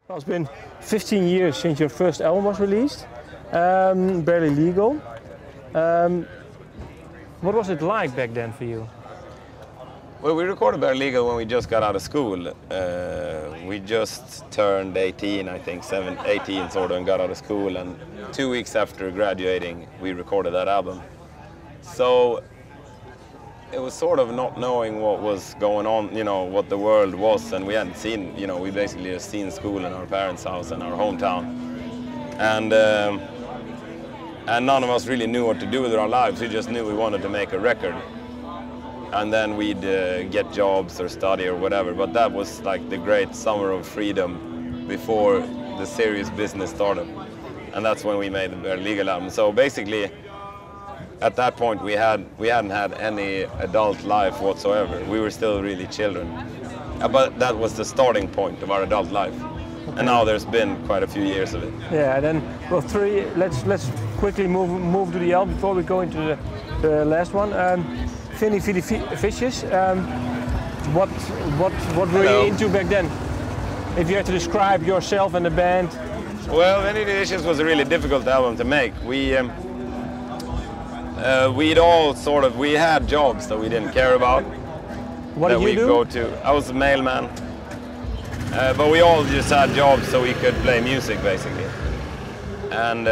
Well, it's been 15 years since your first album was released, Barely Legal. What was it like back then for you? Well, we recorded Barely Legal when we just got out of school. We just turned 18, I think, 18 sort of, and got out of school. And 2 weeks after graduating, we recorded that album. So it was sort of not knowing what was going on, you know, what the world was, and we hadn't seen, you know, we basically just seen school in our parents' house in our hometown. And none of us really knew what to do with our lives. We just knew we wanted to make a record. And then we'd get jobs or study or whatever, but that was like the great summer of freedom before the serious business started. And that's when we made the Barely Legal album. So basically, at that point, we hadn't had any adult life whatsoever. We were still really children. But that was the starting point of our adult life. Okay. And now there's been quite a few years of it. Yeah, then, well, let's quickly move to the album before we go into the last one. Veni Vidi Vicious, what were you into back then? If you had to describe yourself and the band. Well, Veni Vidi Vicious was a really difficult album to make. We'd all sort of, we had jobs that we didn't care about. What did you do? I was a mailman. But we all just had jobs so we could play music, basically. And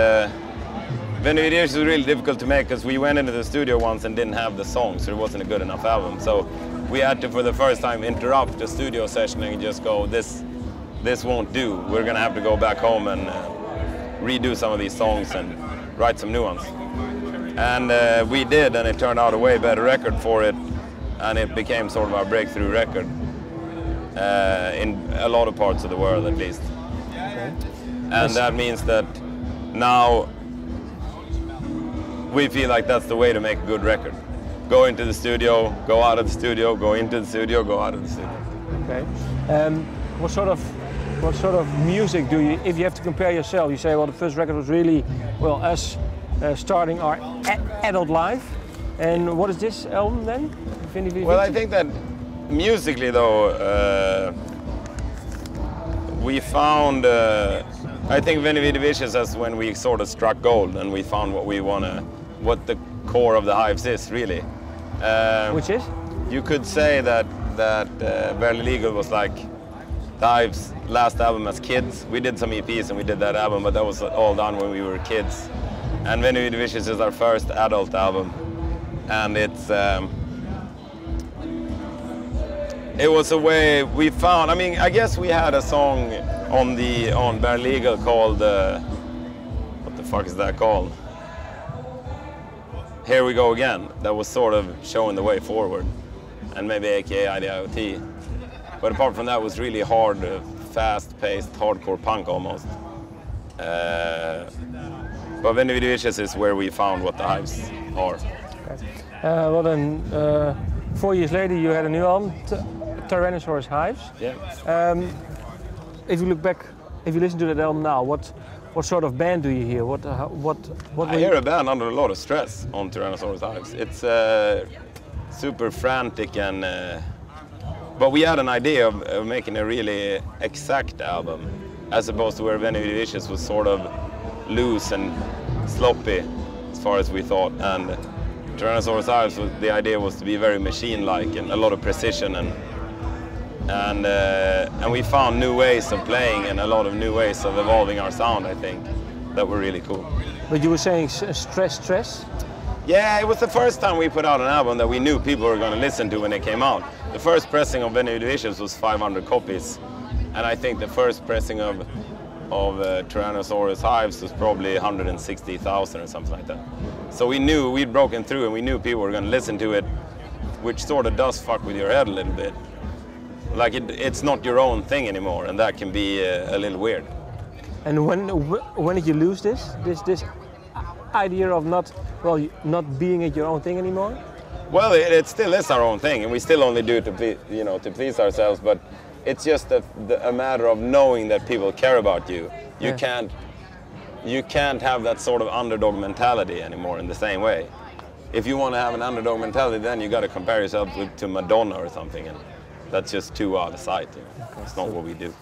Veni Vidi Vicious was really difficult to make because we went into the studio once and didn't have the song, so it wasn't a good enough album. So we had to, for the first time, interrupt the studio session and just go, this won't do. We're gonna have to go back home and redo some of these songs and write some new ones. And we did, and it turned out a way better record for it, and it became sort of our breakthrough record in a lot of parts of the world, at least. Okay. And that means that now we feel like that's the way to make a good record. Go into the studio, go out of the studio, go into the studio, go out of the studio. Okay. What sort of music do you, if you have to compare yourself, you say, well, the first record was really, well, us starting our adult life. And what is this album then? Veni Vidi Vicious? Well, I think that musically, though, we found, I think Veni Vidi Vicious is when we sort of struck gold and we found what the core of the Hives is, really. Which is? You could say that Barely Legal was like the Hives' last album as kids. We did some EPs and we did that album, but that was all done when we were kids. And Veni Vidi Vicious is our first adult album. And it was a way we found, I mean, I guess we had a song on Barely Legal called, what the fuck is that called? Here We Go Again. That was sort of showing the way forward, and maybe AKA IDIOT. But apart from that, it was really hard, fast-paced, hardcore punk almost. But Veni Vidi Vicious is where we found what the Hives are. Okay. Well then, 4 years later, you had a new album, Tyrannosaurus Hives. Yeah. If you look back, if you listen to that album now, what sort of band do you hear? I hear a band under a lot of stress on Tyrannosaurus Hives. It's super frantic and, but we had an idea of making a really exact album, as opposed to where Veni Vidi Vicious was sort of loose and sloppy, as far as we thought. And Tyrannosaurus Hives, the idea was to be very machine-like and a lot of precision, and we found new ways of playing and a lot of new ways of evolving our sound, I think, that were really cool. But you were saying stress? Yeah, it was the first time we put out an album that we knew people were going to listen to when it came out. The first pressing of Veni Vidi Vicious was 500 copies, and I think the first pressing of Tyrannosaurus Hives was probably 160,000 or something like that. So we knew we'd broken through and we knew people were going to listen to it, which sort of does fuck with your head a little bit. Like it's not your own thing anymore, and that can be a little weird. And when did you lose this idea of not being your own thing anymore? Well, it still is our own thing, and we still only do it to please ourselves. But it's just a matter of knowing that people care about you. You can't have that sort of underdog mentality anymore in the same way. If you want to have an underdog mentality, then you got to compare yourself to Madonna or something, and that's just too out of sight. It's not what we do.